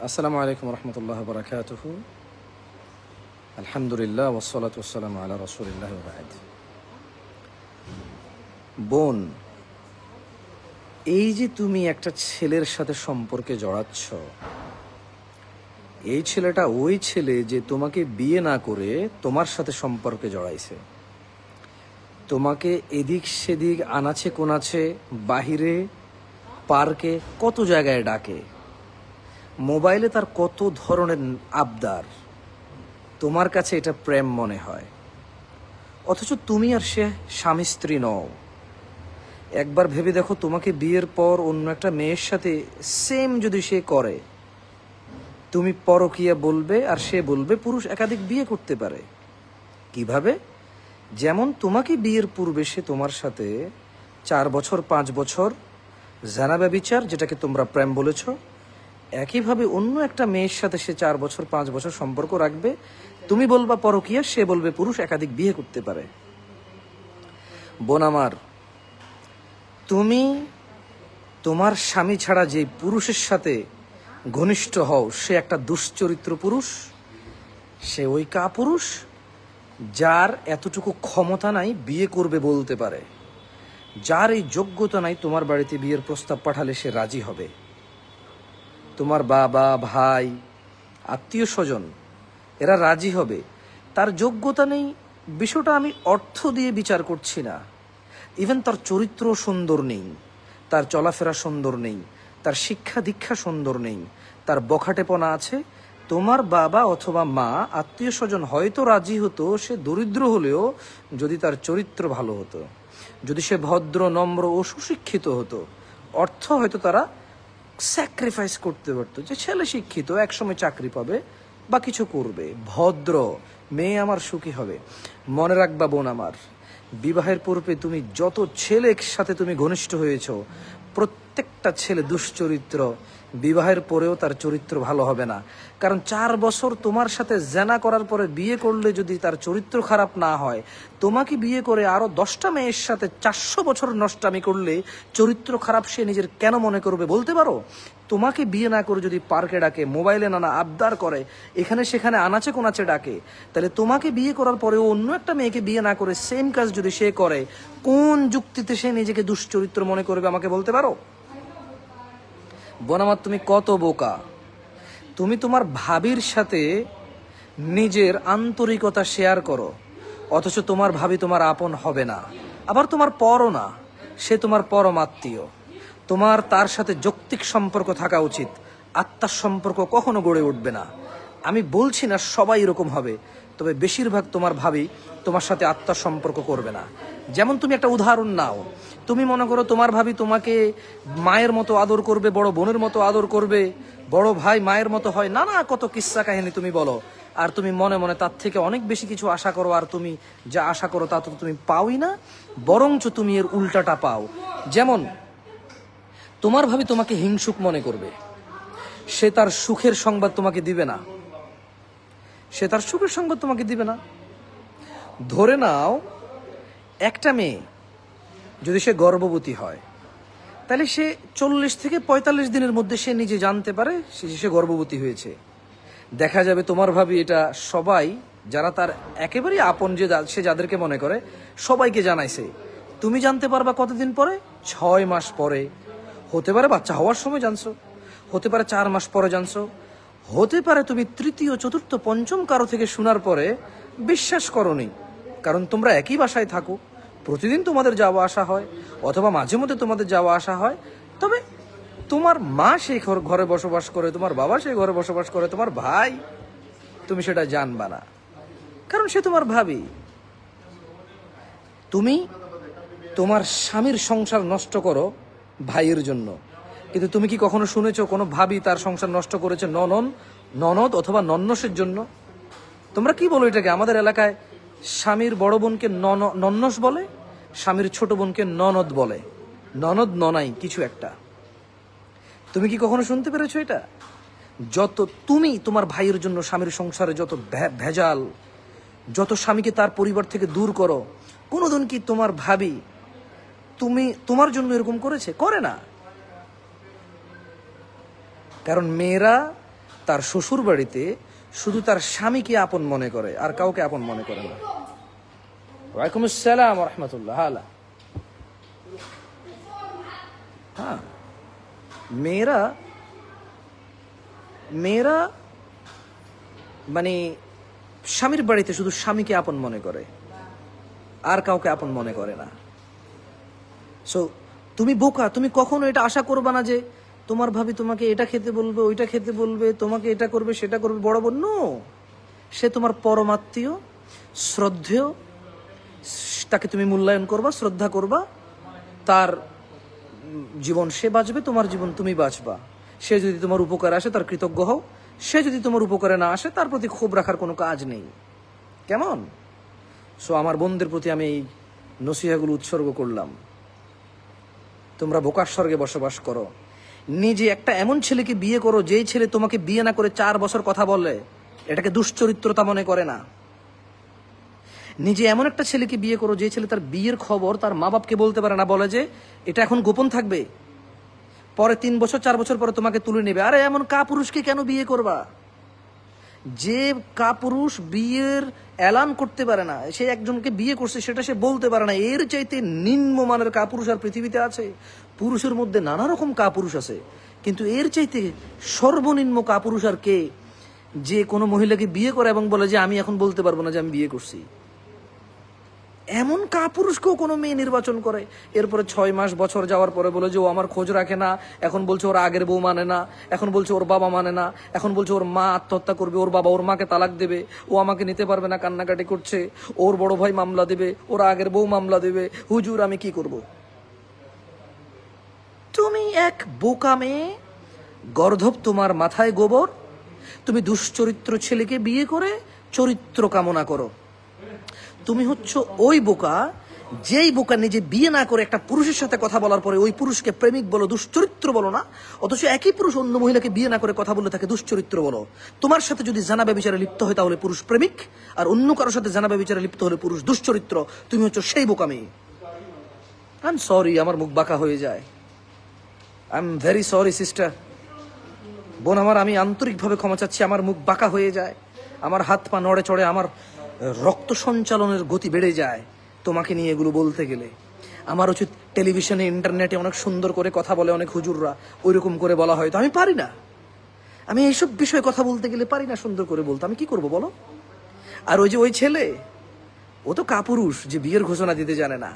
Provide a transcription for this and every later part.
আসসালামু আলাইকুম রহমতুল্লাহ বরকাতুহু। আলহামদুলিল্লাহ ওয়াসসালাতু ওয়াসসালামু আলা রাসূলিল্লাহ ওয়া বা'দ। বোন, এই যে তুমি একটা ছেলের সাথে সম্পর্কে জড়াচ্ছ, এই ছেলেটা ওই ছেলে যে তোমাকে বিয়ে না করে তোমার সাথে সম্পর্কে জড়াইছে। তোমাকে এদিক সেদিক আনাচে কোনাচে, বাহিরে, পার্কে, কত জায়গায় ডাকে। মোবাইলে তার কত ধরনের আবদার। তোমার কাছে এটা প্রেম মনে হয়, অথচ তুমি আর সে স্বামী স্ত্রী নও। একবার ভেবে দেখো, তোমাকে বিয়ের পর অন্য একটা মেয়ের সাথে সেম যদি সে করে, তুমি পরকীয়া বলবে আর সে বলবে পুরুষ একাধিক বিয়ে করতে পারে। কিভাবে? যেমন তোমাকে বিয়ের পূর্বে সে তোমার সাথে 4 বছর 5 বছর জানা ব্যভিচার, যেটাকে তোমরা প্রেম বলেছ, একইভাবে অন্য একটা মেয়ের সাথে সে 4 বছর 5 বছর সম্পর্ক রাখবে। তুমি বলবা পরকীয়া, সে বলবে পুরুষ একাধিক বিয়ে করতে পারে। বোন আমার, তুমি তোমার স্বামী ছাড়া যে পুরুষের সাথে ঘনিষ্ঠ হও, সে একটা দুশ্চরিত্র পুরুষ। সে ওই কাপুরুষ যার এতটুকু ক্ষমতা নাই বিয়ে করবে বলতে পারে, যার এই যোগ্যতা নাই তোমার বাড়িতে বিয়ের প্রস্তাব পাঠালে সে রাজি হবে। তোমার বাবা, ভাই, আত্মীয় স্বজন এরা রাজি হবে। তার যোগ্যতা নেই, বিষয়টা আমি অর্থ দিয়ে বিচার করছি না। ইভেন তার চরিত্র সুন্দর নেই, তার চলাফেরা সুন্দর নেই, তার শিক্ষা দীক্ষা সুন্দর নেই, তার বখাটেপনা আছে। তোমার বাবা অথবা মা, আত্মীয় স্বজন হয়তো রাজি হতো সে দরিদ্র হলেও, যদি তার চরিত্র ভালো হতো, যদি সে ভদ্র, নম্র ও সুশিক্ষিত হতো। অর্থ হয়তো তারা স্যাক্রিফাইস করতে পারতো, যে ছেলে শিক্ষিত, একসময় চাকরি পাবে বা কিছু করবে, ভদ্র মেয়ে আমার সুখী হবে। মনে রাখবা বোন আমার, বিবাহের পূর্বে তুমি যত ছেলের সাথে তুমি ঘনিষ্ঠ হয়েছ, প্রত্যেকটা ছেলে দুশ্চরিত্র। বিবাহের পরেও তার চরিত্র ভালো হবে না। কারণ 4 বছর তোমার সাথে জেনা করার পরে বিয়ে করলে যদি তার চরিত্র খারাপ না হয়, তোমাকে বিয়ে করে আরো 10টা মেয়ের সাথে 400 বছর নষ্টামি করলে চরিত্র খারাপ সে নিজের কেন মনে করবে বলতে পারো? তোমাকে বিয়ে না করে যদি পার্কে ডাকে, মোবাইলে নানা আবদার করে, এখানে সেখানে আনাচে কোনাচে ডাকে, তাহলে তোমাকে বিয়ে করার পরেও অন্য একটা মেয়েকে বিয়ে না করে সেম কাজ যদি সে করে, কোন যুক্তিতে সে নিজেকে দুশ্চরিত্র মনে করবে আমাকে বলতে পারো? বোন আমার, তুমি কত বোকা। তুমি তোমার ভাবির সাথে নিজের আন্তরিকতা শেয়ার করো, অথচ তোমার ভাবি তোমার আপন হবে না, আবার তোমার পরও না। সে তোমার পরম আত্মীয়। তোমার তার সাথে যৌক্তিক সম্পর্ক থাকা উচিত, আত্মার সম্পর্ক কখনো গড়ে উঠবে না। আমি বলছি না সবাই এরকম হবে, তবে বেশিরভাগ তোমার ভাবি তোমার সাথে আত্মার সম্পর্ক করবে না। যেমন তুমি একটা উদাহরণ নাও, তুমি মনে করো তোমার ভাবি তোমাকে মায়ের মতো আদর করবে, বড় বোনের মতো আদর করবে, বড় ভাই মায়ের মতো হয়, নানা কত কিস্সা কাহিনী তুমি বলো, আর তুমি মনে মনে তার থেকে অনেক বেশি কিছু আশা করো, আর তুমি যা আশা করো তা তো তুমি পাওই না, বরঞ্চ তুমি এর উল্টাটা পাও। যেমন তোমার ভাবি তোমাকে হিংসুক মনে করবে, সে তার সুখের সংবাদ তোমাকে দিবে না, সে তার সুখের সংবাদ তোমাকে দিবে না। ধরে নাও একটা মেয়ে যদি সে গর্ভবতী হয়, তাহলে সে 40 থেকে 45 দিনের মধ্যে সে নিজে জানতে পারে সে গর্ভবতী হয়েছে। দেখা যাবে তোমার ভাবি এটা সবাই, যারা তার একেবারেই আপন, যে সে যাদেরকে মনে করে, সবাইকে জানাইছে। তুমি জানতে পারবা কতদিন পরে? 6 মাস পরে। হতে পারে বাচ্চা হওয়ার সময় জানছো, হতে পারে 4 মাস পরে জানছো, হতে পারে তুমি তৃতীয়, চতুর্থ, পঞ্চম কারো থেকে শোনার পরে বিশ্বাস করনি, কারণ তোমরা একই বাসায় থাকো, প্রতিদিন তোমাদের যাওয়া আসা হয়, অথবা মাঝে মধ্যে তোমাদের যাওয়া আসা হয়। তবে তোমার মা সেই ঘরে বসবাস করে, তোমার বাবা সেই ঘরে বসবাস করে, তোমার ভাই, তুমি সেটা জানবা না, কারণ সে তোমার ভাবি। তুমি তোমার স্বামীর সংসার নষ্ট করো ভাইয়ের জন্য, কিন্তু তুমি কি কখনো শুনেছো কোনো ভাবি তার সংসার নষ্ট করেছে ননদ অথবা নন্নসের জন্য? তোমরা কি বলো এটাকে? আমাদের এলাকায় স্বামীর বড় বোনকে নন্নস বলে, স্বামীর ছোট বোনকে ননদ বলে, ননদ ননাই কিছু একটা। তুমি কি কখনো শুনতে পেরেছো এটা? যত তুমি তোমার ভাইয়ের জন্য স্বামীর সংসারে যত ভেজাল, যত স্বামীকে তার পরিবার থেকে দূর করো, কোনোদিন কি তোমার ভাবি তোমার জন্য এরকম করেছে? করে না। কারণ মেয়েরা তার শ্বশুর বাড়িতে শুধু তার স্বামীকে আপন মনে করে, আর কাউকে আপন মনে করে না। ওয়ালাইকুম আসসালাম ওয়া রাহমাতুল্লাহ। হ্যাঁ, মেয়েরা মেয়েরা মানে স্বামীর বাড়িতে শুধু স্বামীকে আপন মনে করে, আর কাউকে আপন মনে করে না। সো তুমি বোকা, তুমি কখনো এটা আশা করবা না যে তোমার ভাবি তোমাকে এটা খেতে বলবে, ওইটা খেতে বলবে, তোমাকে এটা করবে, সেটা করবে, বড় বোন। নো, সে তোমার পরমাত্মীয়, শ্রদ্ধেয়, তাকে তুমি মূল্যায়ন করবা, শ্রদ্ধা করবা, তার জীবন সে বাঁচবে, তোমার জীবন তুমি বাঁচবা। সে যদি তোমার উপকারে আসে তার কৃতজ্ঞ হও, সে যদি তোমার উপকারে না আসে তার প্রতি ক্ষোভ রাখার কোনো কাজ নেই। কেমন? সো আমার বোনদের প্রতি আমি এই নসিহাগুলো উৎসর্গ করলাম। তোমরা বোকার স্বর্গে বসবাস করো। নিজে একটা এমন ছেলেকে বিয়ে করো যেই ছেলে তোমাকে বিয়ে না করে 4 বছর কথা বলে, এটাকে দুশ্চরিত্রতা মনে করে না। নিজে এমন একটা ছেলেকে বিয়ে করো যে ছেলে তার বিয়ের খবর তার মা বাপকে বলতে পারে না, বলে যে এটা এখন গোপন থাকবে, পরে 3 বছর 4 বছর পরে তোমাকে তুলে নেবে। আরে এমন কাপুরুষকে কেন বিয়ে করবা? যে কাপুরুষ বিয়ের এলান করতে পারে না, সে একজনকে বিয়ে করছে সেটা সে বলতে পারে না, এর চাইতে নিম্নমানের কাপুরুষ আর পৃথিবীতে আছে? পুরুষের মধ্যে নানা রকম কাপুরুষ আছে, কিন্তু এর চাইতে সর্বনিম্ন কাপুরুষ আর কে? যে কোনো মহিলাকে বিয়ে করে এবং বলে যে আমি এখন বলতে পারবো না যে আমি বিয়ে করছি। এমন কাপুরুষকেও কোনো মেয়ে নির্বাচন করে, এরপরে 6 মাস বছর যাওয়ার পরে বলে যে ও আমার খোঁজ রাখে না, এখন বলছে ওর আগের বউ মানে না, এখন বলছে ওর বাবা মানে না, এখন বলছে ওর মা আত্মহত্যা করবে, ওর বাবা ওর মাকে তালাক দেবে, ও আমাকে নিতে পারবে না, কান্নাকাটি করছে, ওর বড় ভাই মামলা দেবে, ওর আগের বউ মামলা দেবে, হুজুর আমি কি করব? তুমি এক বোকা মেয়ে, গর্ধব তোমার মাথায় গোবর। তুমি দুশ্চরিত্র ছেলেকে বিয়ে করে চরিত্র কামনা করো। তুমি হচ্ছ ওই বোকা, যেই বোকা নিজে বিয়ে না করে একটা পুরুষের সাথে কথা বলার পরে ওই পুরুষকে প্রেমিক বলো, দুশ্চরিত্র বলো না, অথচ একই পুরুষ অন্য মহিলাকে বিয়ে না করে কথা বলে তাকে দুশ্চরিত্র বলো। তোমার সাথে যদি জানা ব্যভিচারে লিপ্ত হয় তাহলে পুরুষ প্রেমিক, আর অন্য কারোর সাথে জানা ব্যভিচারে লিপ্ত হলে পুরুষ দুশ্চরিত্র। তুমি হচ্ছ সেই বোকা মেয়ে। আই এম সরি, আমার মুখ বাঁকা হয়ে যায়। I am very sorry sister, বোন আমার, আমি আন্তরিকভাবে ক্ষমা চাচ্ছি। আমার মুখ বাঁকা হয়ে যায়, আমার হাত পা নড়ে চড়ে, আমার রক্ত সঞ্চালনের গতি বেড়ে যায় তোমাকে নিয়ে এগুলো বলতে গেলে। আমার উচিত টেলিভিশনে ইন্টারনেটে অনেক সুন্দর করে কথা বলে অনেক হুজুররা, ওই রকম করে বলা হয়, তো আমি পারি না। আমি এইসব বিষয়ে কথা বলতে গেলে পারি না সুন্দর করে বলতে, আমি কি করব বলো? আর ওই যে ওই ছেলে, ও তো কাপুরুষ যে বিয়ের ঘোষণা দিতে জানে না।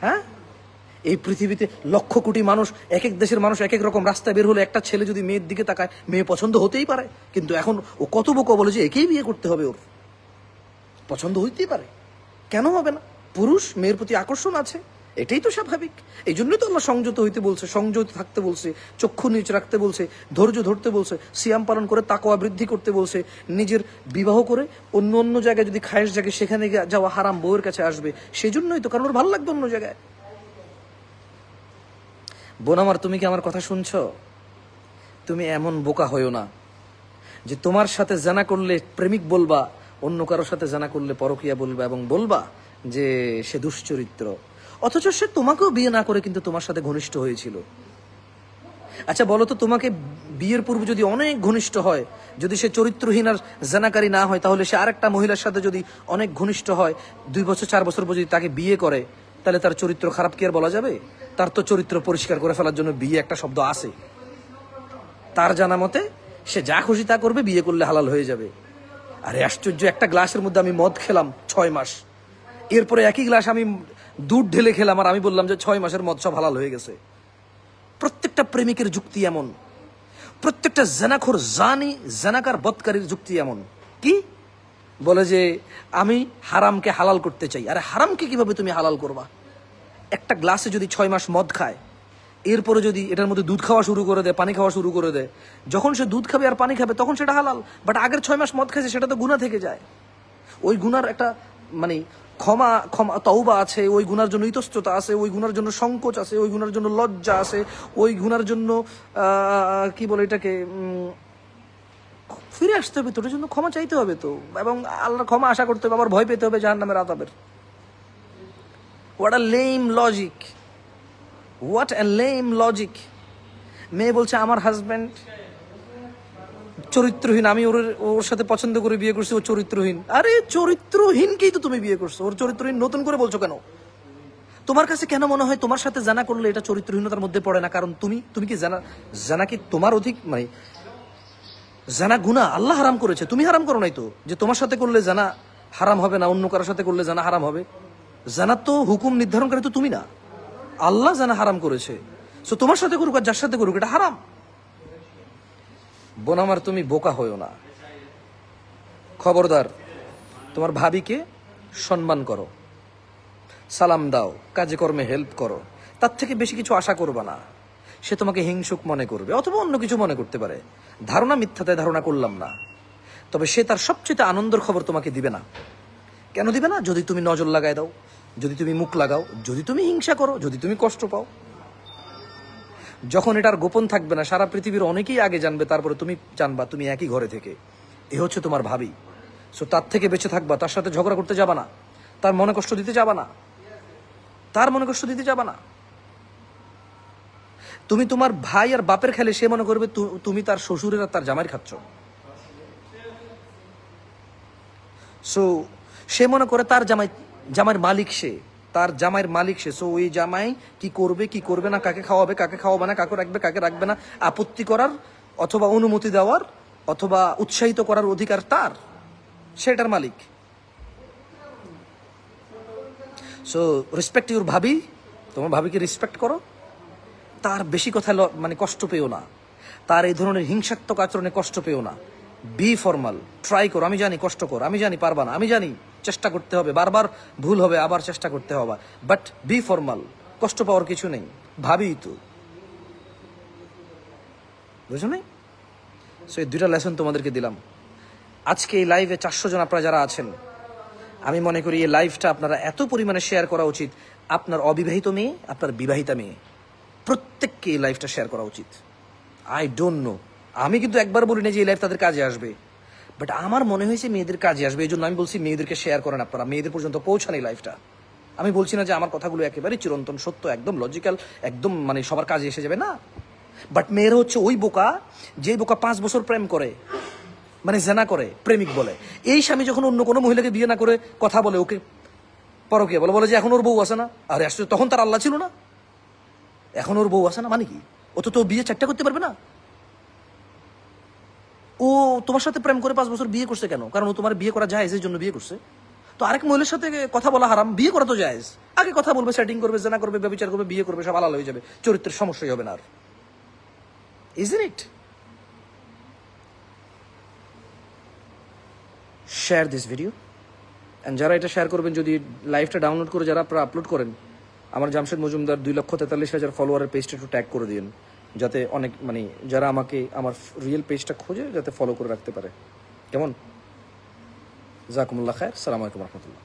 হ্যাঁ, এই পৃথিবীতে লক্ষ কোটি মানুষ, এক এক দেশের মানুষ এক এক রকম। রাস্তায় বের হলে একটা ছেলে যদি মেয়ের দিকে তাকায়, মেয়ে পছন্দ হতেই পারে, কিন্তু এখন ও কত বোকা বলে যে একেই বিয়ে করতে হবে, ওর পছন্দ হইতেই পারে, কেন হবে না? পুরুষ মেয়ের প্রতি আকর্ষণ আছে, এটাই তো স্বাভাবিক। এই জন্যই তো আল্লাহ সংযত হইতে বলছে, সংযত থাকতে বলছে, চক্ষু নিচ রাখতে বলছে, ধৈর্য ধরতে বলছে, সিয়াম পালন করে তাকওয়া বৃদ্ধি করতে বলছে। নিজের বিবাহ করে অন্য অন্য জায়গায় যদি খায়েশ জাগে সেখানে যাওয়া হারাম, বউয়ের কাছে আসবে, সেই জন্যই তো, কারণ ওর ভালো লাগবে অন্য জায়গায়। বোন আমার, তুমি কি আমার কথা শুনছো? তুমি এমন বোকা হইও না যে তোমার সাথে জানা করলে প্রেমিক বলবা, অন্য কারোর সাথে জানা করলে পরকিয়া বলবা, এবং বলবা যে সে দুশ্চরিত্র, অথচ সে তোমাকেও বিয়ে না করে কিন্তু তোমার সাথে ঘনিষ্ঠ হয়েছিল। আচ্ছা বলো তো, তোমাকে বিয়ের পূর্বে যদি অনেক ঘনিষ্ঠ হয়, যদি সে চরিত্রহীন আর জানাকারী না হয়, তাহলে সে আরেকটা মহিলার সাথে যদি অনেক ঘনিষ্ঠ হয়, 2 বছর 4 বছর পর যদি তাকে বিয়ে করে, তাহলে তার চরিত্র খারাপ কি আর বলা যাবে? তার তো চরিত্র পরিষ্কার করে ফেলার জন্য বিয়ে একটা শব্দ আছে। তার জানা মতে সে যা খুশি তা করবে, বিয়ে করলে হালাল হয়ে যাবে। আরে আশ্চর্য, একটা গ্লাসের মধ্যে আমি মদ খেলাম 6 মাস, এরপরে একই গ্লাস আমি দুধ ঢেলে খেলাম, আর আমি বললাম যে 6 মাসের মদ সব হালাল হয়ে গেছে। প্রত্যেকটা প্রেমিকের যুক্তি এমন, প্রত্যেকটা জানাখোর জানাকার বদকারীর যুক্তি এমন। কি বলে যে আমি হারামকে হালাল করতে চাই। আরে হারামকে কিভাবে তুমি হালাল করবা? একটা গ্লাসে যদি 6 মাস মদ খায়, এরপরে যদি এটার মধ্যে দুধ খাওয়া শুরু করে দেয়, পানি খাওয়া শুরু করে দেয়, যখন সে দুধ খাবে আর পানি খাবে তখন সেটা হালাল। বাট আগের 6 মাস মদ খাইছে, সেটা তো গুনাহ থেকে যায়। ওই গুনার একটা মানে ক্ষমা তওবা আছে, ওই গুনার জন্য ইতস্ততা আছে, ওই গুনার জন্য সংকোচ আছে, ওই গুনার জন্য লজ্জা আছে, ওই গুনার জন্য কি বলে এটাকে, ফিরে আসতে হবে তো, ওটার জন্য ক্ষমা চাইতে হবে তো, এবং আল্লাহর ক্ষমা আশা করতে হবে, আবার ভয় পেতে হবে জাহান্নামের আযাবের। What a lame logic, what a lame logic. মেয়ে বলছে আমার হাজব্যান্ড চরিত্রহীন, আমি ওর সাথে পছন্দ করে বিয়ে করছি, ও চরিত্রহীন। আরে চরিত্রহীনকেই তো তুমি বিয়ে করছো, ওর চরিত্রহীন নতুন করে বলছো কেন? তোমার কাছে কেন মনে হয় তোমার সাথে জানা করলে এটা চরিত্রহীনতার মধ্যে পড়ে না? কারণ তুমি কি জানা কি তোমার অধিক, মানে জানা গুনাহ, আল্লাহ হারাম করেছে, তুমি হারাম করো নাই তো। যে তোমার সাথে করলে জানা হারাম হবে না, অন্য কারোর সাথে করলে জানা হারাম হবে। জানা তো হুকুম নির্ধারণ করে তো তুমি না, আল্লাহ জানা হারাম করেছে। সো তোমার সাথে করুক আর যার সাথে করুক, এটা হারাম। বোন আমার, তুমি বোকা হইও না, খবরদার। তোমার ভাবিকে সম্মান করো, সালাম দাও, কাজে কর্মে হেল্প করো, তার থেকে বেশি কিছু আশা করবা না। সে তোমাকে হিংসুক মনে করবে অথবা অন্য কিছু মনে করতে পারে, ধারণা মিথ্যাতে ধারণা করলাম না। তবে সে তার সবচেয়ে আনন্দের খবর তোমাকে দিবে না। কেন দিবে না? যদি তুমি নজর লাগাই দাও, যদি তুমি মুখ লাগাও, যদি তুমি হিংসা করো, যদি তুমি কষ্ট পাও। যখন এটার গোপন থাকবে না, সারা পৃথিবীর অনেকেই আগে জানবে, তারপরে তুমি জানবা, তুমি একই ঘরে থেকে। এ হচ্ছে তোমার ভাবি। সো তার থেকে বেঁচে থাকবা, তার সাথে ঝগড়া করতে যাবা না, তার মনে কষ্ট দিতে যাবা না, তার মনে কষ্ট দিতে যাবা না। তুমি তোমার ভাই আর বাপের খেলে সে মনে করবে তুমি তার শ্বশুরের আর তার জামাইয়ের খাচ্ছ। সো সে মনে করে তার জামাইয়ের মালিক সে, তার জামাইয়ের মালিক সে। সো ওই জামাই কি করবে কি করবে না, কাকে খাওয়াবে কাকে খাওয়াবে না, কাকে রাখবে কাকে রাখবে না, আপত্তি করার অথবা অনুমতি দেওয়ার অথবা উৎসাহিত করার অধিকার তার, সেটার মালিক। সো রেসপেক্ট ইউর ভাবি, তোমার ভাবিকে রেসপেক্ট করো, তার বেশি কথা মানে কষ্ট পেও না, তার এই ধরনের হিংসাত্মক আচরণে কষ্ট পেও না। বি ফর্মাল, ট্রাই করো। আমি জানি কষ্টকর, আমি জানি পারবা না, আমি জানি চেষ্টা করতে হবে, বারবার ভুল হবে, আবার চেষ্টা করতে হবে, বাট বি ফর্মাল। কষ্ট পাওয়ার কিছু নেই, ভাবি তো, বুঝো নাই? সো এই দুইটা লেসন তোমাদেরকে দিলাম আজকে এই লাইভে। 400 জন আপনারা যারা আছেন, আমি মনে করি এই লাইভটা আপনারা এত পরিমাণে শেয়ার করা উচিত। আপনার অবিবাহিত মেয়ে, আপনার বিবাহিতা মেয়ে, প্রত্যেককে এই লাইভটা শেয়ার করা উচিত। আই ডোন্ট নো, আমি কিন্তু একবার বলি না যে এই লাইভ তাদের কাজে আসবে, বাট আমার মনে হয়েছে মেয়েদের কাজে আসবে, এই জন্য আমি বলছি মেয়েদেরকে শেয়ার করেন আপনারা, মেয়েদের পর্যন্ত পৌঁছান এই লাইভটা। আমি বলছি না যে আমার কথাগুলো একেবারে চিরন্তন সত্য, একদম লজিক্যাল, একদম মানে সবার কাজে এসে যাবে না। বাট মেয়েরা হচ্ছে ওই বোকা, যে বোকা 5 বছর প্রেম করে, মানে জেনা করে, প্রেমিক বলে। এই স্বামী যখন অন্য কোনো মহিলাকে বিয়ে না করে কথা বলে, ওকে পরকীয়া বলে, বলে যে এখন ওর বউ আছে না। আরে আসলে তখন তার আল্লাহ ছিল না, এখন ওর বউ আছে না মানে কি? ও তো বিয়ে 4টা করতে পারবে না। ও তোমার সাথে প্রেম করে 5 বছর বিয়ে করছে কেন? কারণ ও তোমার বিয়ে করা জায়েজ, এই জন্য বিয়ে করছে। তো আরেক মহিলার সাথে কথা বলা হারাম, বিয়ে করা তো জায়েজ। আগে কথা বলবে, সেটিং করবে, জেনা করবে, ব্যভিচার করবে, বিয়ে করবে, সব আলাদা হয়ে যাবে, চরিত্রের সমস্যাই হবে না আর। Isn't it? Share this video, and যারা এটা শেয়ার করবেন, যদি লাইভটা ডাউনলোড করে যারা আপনারা আপলোড করেন, আমার জামশেদ মজুমদার 2,43,000 ফলোয়ারের পেজটা একটু ট্যাগ করে দিন, যাতে অনেক মানে যারা আমাকে আমার রিয়েল পেজটা খোঁজে যাতে ফলো করে রাখতে পারে। কেমন? জাকুমুল্লাহ খায়ের, সালাম আলাইকুম রহমতুল্লাহ।